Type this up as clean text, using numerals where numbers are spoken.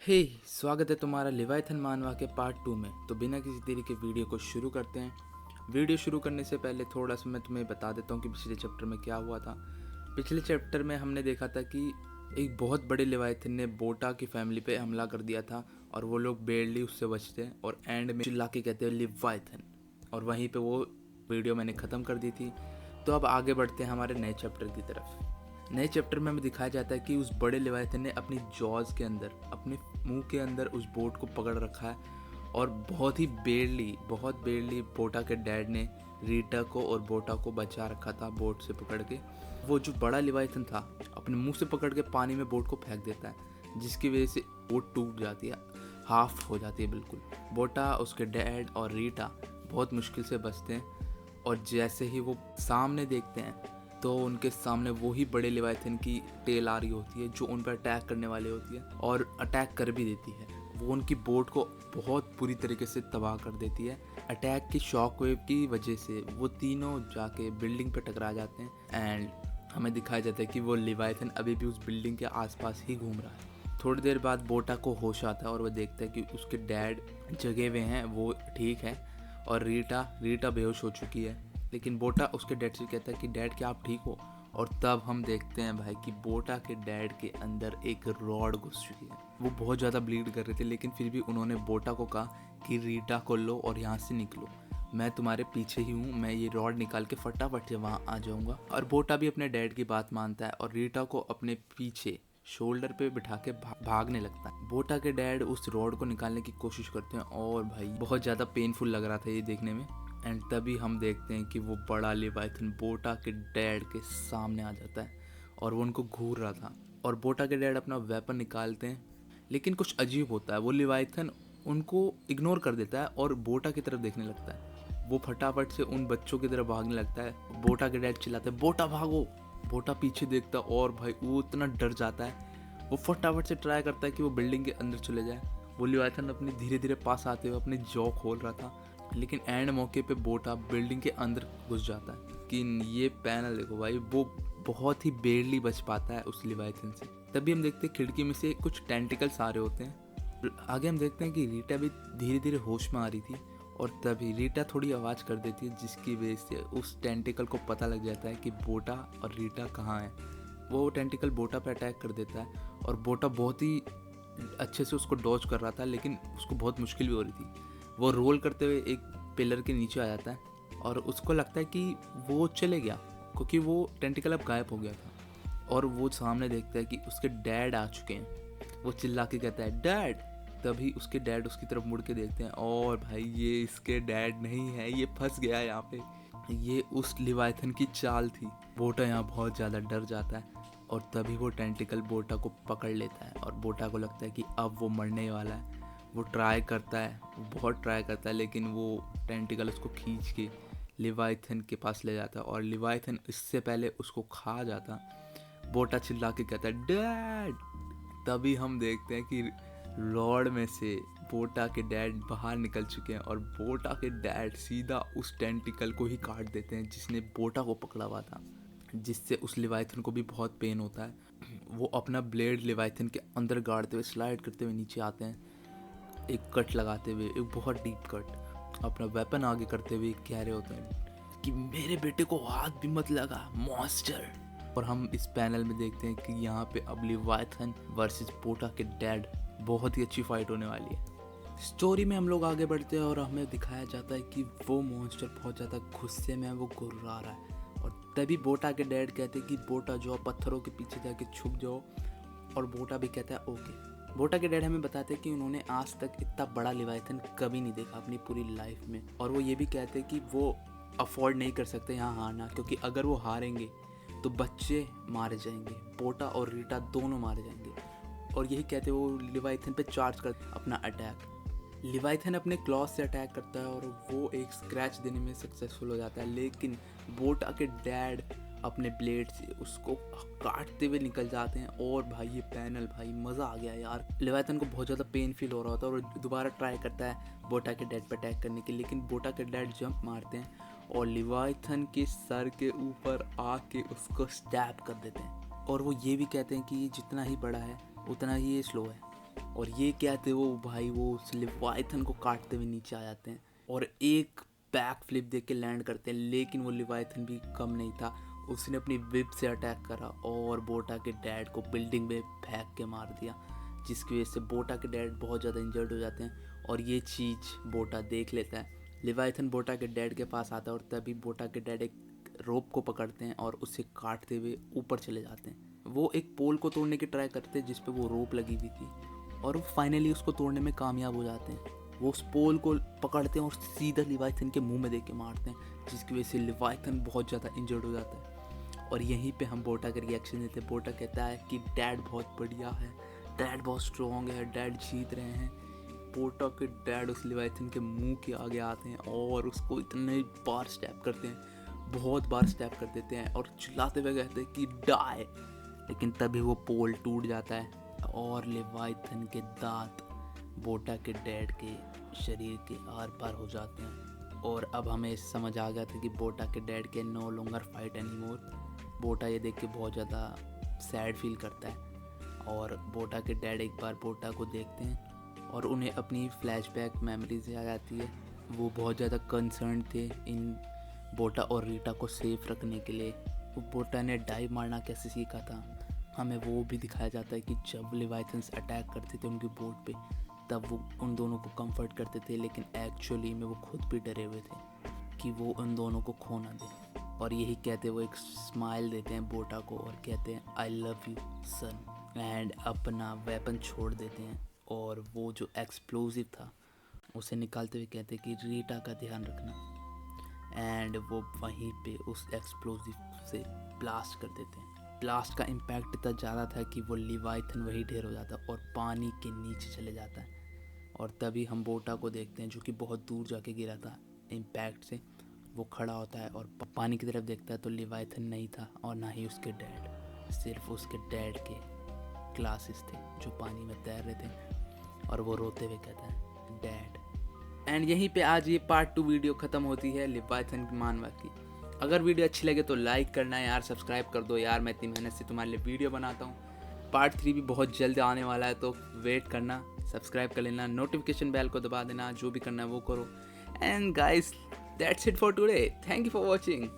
हे स्वागत है तुम्हारा लिवाइथन मानवा के पार्ट 2 में। तो बिना किसी देरी के वीडियो को शुरू करते हैं। वीडियो शुरू करने से पहले थोड़ा सा मैं तुम्हें बता देता हूँ कि पिछले चैप्टर में क्या हुआ था। पिछले चैप्टर में हमने देखा था कि एक बहुत बड़े लिवाइथन ने बोटा की फैमिली पे हमला कर दिया था और वो लोग बेरली उससे बचते हैं और एंड में चिल्ला के कहते हैं लिवाइथन, और वहीं पर वो वीडियो मैंने ख़त्म कर दी थी। तो अब आगे बढ़ते हैं हमारे नए चैप्टर की तरफ। नए चैप्टर में हमें दिखाया जाता है कि उस बड़े लेवाइथन ने अपनी जॉज के अंदर, अपने मुंह के अंदर उस बोट को पकड़ रखा है और बहुत बेरली बोटा के डैड ने रीटा को और बोटा को बचा रखा था बोट से पकड़ के। वो जो बड़ा लेवाइथन था अपने मुंह से पकड़ के पानी में बोट को फेंक देता है, जिसकी वजह से बोट टूट जाती है, हाफ हो जाती है बिल्कुल। बोटा, उसके डैड और रीटा बहुत मुश्किल से बचते हैं और जैसे ही वो सामने देखते हैं तो उनके सामने वही बड़े लेवाइथन की टेल आ रही होती है जो उन पर अटैक करने वाली होती है और अटैक कर भी देती है। वो उनकी बोट को बहुत बुरी तरीके से तबाह कर देती है। अटैक की शॉक वेव की वजह से वो तीनों जाके बिल्डिंग पे टकरा जाते हैं एंड हमें दिखाया जाता है कि वो लेवाइथन अभी भी उस बिल्डिंग के आसपास ही घूम रहा है। थोड़ी देर बाद बोटा को होश आता है और वो देखता है कि उसके डैड जगे हुए हैं, वो ठीक है, और रीटा बेहोश हो चुकी है। लेकिन बोटा उसके डैड से कहता है कि डैड क्या आप ठीक हो? और तब हम देखते हैं भाई कि बोटा के डैड के अंदर एक रॉड घुस चुकी है। वो बहुत ज़्यादा ब्लीड कर रहे थे, लेकिन फिर भी उन्होंने बोटा को कहा कि रीटा को लो और यहाँ से निकलो, मैं तुम्हारे पीछे ही हूँ, मैं ये रॉड निकाल के फटाफट से वहाँ आ जाऊँगा। और बोटा भी अपने डैड की बात मानता है और रीटा को अपने पीछे शोल्डर पे बिठा के भागने लगता है। बोटा के डैड उस रॉड को निकालने की कोशिश करते हैं और भाई बहुत ज़्यादा पेनफुल लग रहा था ये देखने में। एंड तभी हम देखते हैं कि वो बड़ा लेवाइथन बोटा के डैड के सामने आ जाता है और वो उनको घूर रहा था और बोटा के डैड अपना वेपन निकालते हैं। लेकिन कुछ अजीब होता है, वो लेवाइथन उनको इग्नोर कर देता है और बोटा की तरफ देखने लगता है। वो फटाफट से उन बच्चों की तरफ भागने लगता है। बोटा के डैड चिल्लाते हैं बोटा भागो। बोटा पीछे देखता है और भाई वो इतना डर जाता है, वो फटाफट से ट्राई करता है कि वो बिल्डिंग के अंदर चले जाए। वो लेवाइथन अपने धीरे धीरे पास आते हुए अपनी जॉ खोल रहा था, लेकिन एंड मौके पे बोटा बिल्डिंग के अंदर घुस जाता है। कि ये पैनल देखो भाई, वो बहुत ही बेरली बच पाता है उस लेवाइथन से। तभी हम देखते हैं खिड़की में से कुछ टेंटिकल्स आ रहे होते हैं। आगे हम देखते हैं कि रीटा भी धीरे धीरे होश में आ रही थी और तभी रीटा थोड़ी आवाज़ कर देती है, जिसकी वजह से उस टेंटिकल को पता लग जाता है कि बोटा और रीटा कहाँ है। वो टेंटिकल बोटा पे अटैक कर देता है और बोटा बहुत ही अच्छे से उसको डॉज कर रहा था, लेकिन उसको बहुत मुश्किल भी हो रही थी। वो रोल करते हुए एक पिलर के नीचे आ जाता है और उसको लगता है कि वो चले गया क्योंकि वो टेंटिकल अब गायब हो गया था। और वो सामने देखता है कि उसके डैड आ चुके हैं। वो चिल्ला के कहता है डैड। तभी उसके डैड उसकी तरफ मुड़ के देखते हैं और भाई ये इसके डैड नहीं है, ये फंस गया है यहाँ पे। ये उस लिवाइथन की चाल थी। बोटा यहाँ बहुत ज़्यादा डर जाता है और तभी वो टेंटिकल बोटा को पकड़ लेता है और बोटा को लगता है कि अब वो मरने वाला है। वो ट्राई करता है, वो बहुत ट्राई करता है, लेकिन वो टेंटिकल उसको खींच के लिवाइथन के पास ले जाता है और लिवाइथन इससे पहले उसको खा जाता। बोटा चिल्ला के कहता है डैड। तभी हम देखते हैं कि रॉड में से बोटा के डैड बाहर निकल चुके हैं और बोटा के डैड सीधा उस टेंटिकल को ही काट देते हैं जिसने बोटा को पकड़ा हुआ था, जिससे उस लिवाइथन को भी बहुत पेन होता है। वो अपना ब्लेड लिवाइथन के अंदर गाड़ते हुए स्लाइड करते हुए नीचे आते हैं, एक कट लगाते हुए, एक बहुत डीप कट। अपना वेपन आगे करते हुए कह रहे होते हैं कि मेरे बेटे को हाथ भी मत लगा मॉन्स्टर। और हम इस पैनल में देखते हैं कि यहाँ पे अब लेवाइथन वर्सेस बोटा के डैड, बहुत ही अच्छी फाइट होने वाली है। स्टोरी में हम लोग आगे बढ़ते हैं और हमें दिखाया जाता है कि वो मॉन्स्टर बहुत ज़्यादा गुस्से में है, वो गुर्रा रहा है। और तभी बोटा के डैड कहते हैं कि बोटा जाओ, पत्थरों के पीछे जाके छुप जाओ। और बोटा भी कहता है ओके। बोटा के डैड हमें बताते हैं कि उन्होंने आज तक इतना बड़ा लेवाइथन कभी नहीं देखा अपनी पूरी लाइफ में, और वो ये भी कहते हैं कि वो अफोर्ड नहीं कर सकते यहाँ हारना, क्योंकि अगर वो हारेंगे तो बच्चे मारे जाएंगे, बोटा और रीटा दोनों मारे जाएंगे। और यही कहते वो लेवाइथन पे चार्ज कर अपना अटैक। लेवाइथन अपने क्लॉज से अटैक करता है और वो एक स्क्रैच देने में सक्सेसफुल हो जाता है, लेकिन बोटा के डैड अपने ब्लेड से उसको काटते हुए निकल जाते हैं। और भाई ये पैनल, भाई मज़ा आ गया यार। लेवाइथन को बहुत ज़्यादा पेन फील हो रहा होता है और दोबारा ट्राई करता है बोटा के डैड पर अटैक करने की, लेकिन बोटा के डैड जंप मारते हैं और लेवाइथन के सर के ऊपर आके उसको स्टैब कर देते हैं। और वो ये भी कहते हैं कि ये जितना ही बड़ा है उतना ही ये स्लो है। और ये क्या थे वो भाई, वो उस लिवाइथन को काटते हुए नीचे आ जाते हैं और एक बैक फ्लिप देख के लैंड करते हैं। लेकिन वो लिवाइथन भी कम नहीं था, उसने अपनी विप से अटैक करा और बोटा के डैड को बिल्डिंग में फेंक के मार दिया, जिसकी वजह से बोटा के डैड बहुत ज़्यादा इंजर्ड हो जाते हैं। और ये चीज़ बोटा देख लेता है। लिवाइथन बोटा के डैड के पास आता है और तभी बोटा के डैड एक रोप को पकड़ते हैं और उसे काटते हुए ऊपर चले जाते हैं। वो एक पोल को तोड़ने की ट्राई करते हैं जिस पे वो रोप लगी हुई थी और वो फाइनली उसको तोड़ने में कामयाब हो जाते हैं। वो उस पोल को पकड़ते हैं और सीधा लिवाइथन के मुंह में दे के मारते हैं, जिसकी वजह से लिवाइथन बहुत ज़्यादा इंजर्ड हो जाता है। और यहीं पे हम बोटा का रिएक्शन देते हैं। बोटा कहता है कि डैड बहुत बढ़िया है, डैड बहुत स्ट्रॉन्ग है, डैड जीत रहे हैं। बोटा के डैड उस लिवाइथन के मुंह के आगे आते हैं और उसको इतने बार स्टैप करते हैं, बहुत बार स्टैप कर देते हैं और चिल्लाते हुए कहते हैं कि डाई। लेकिन तभी वो पोल टूट जाता है और लिवाइथन के दांत बोटा के डैड के शरीर के आर पार हो जाते हैं। और अब हमें समझ आ गया था कि बोटा के डैड के no longer fight any more. बोटा ये देख के बहुत ज़्यादा सैड फील करता है और बोटा के डैड एक बार बोटा को देखते हैं और उन्हें अपनी फ्लैशबैक मेमोरीज आ जाती है। वो बहुत ज़्यादा कंसर्न थे इन बोटा और रीटा को सेफ रखने के लिए। वो बोटा ने डाइव मारना कैसे सीखा था, हमें वो भी दिखाया जाता है कि जब लिवाइथन्स अटैक करते थे उनकी बोट पे, तब वो उन दोनों को कंफर्ट करते थे, लेकिन एक्चुअली में वो खुद भी डरे हुए थे कि वो उन दोनों को खो ना दे। और यही कहते वो एक स्माइल देते हैं बोटा को और कहते हैं I love you son, and अपना वेपन छोड़ देते हैं और वो जो एक्सप्लोजिव था उसे निकालते हुए कहते हैं कि रीटा का ध्यान रखना। एंड वो वहीं पे उस एक्सप्लोजिव से ब्लास्ट कर देते हैं। ब्लास्ट का इम्पैक्ट इतना ज़्यादा था कि वो लिवाइथन वही ढेर हो जाता और पानी के नीचे चले जाता है। और तभी हम बोटा को देखते हैं जो कि बहुत दूर जाके गिरा था इम्पैक्ट से। वो खड़ा होता है और पानी की तरफ देखता है तो लिवाइथन नहीं था और ना ही उसके डैड, सिर्फ उसके डैड के ग्लासेस थे जो पानी में तैर रहे थे। और वो रोते हुए कहता है डैड। एंड यहीं पे आज ये पार्ट 2 वीडियो ख़त्म होती है लिवाइथन मानवा की। अगर वीडियो अच्छी लगे तो लाइक करना यार, सब्सक्राइब कर दो यार, मैं इतनी मेहनत से तुम्हारे लिए वीडियो बनाता हूँ। पार्ट 3 भी बहुत जल्द आने वाला है तो वेट करना, सब्सक्राइब कर लेना, नोटिफिकेशन बेल को दबा देना, जो भी करना है वो करो। And guys that's it for today, thank you for watching.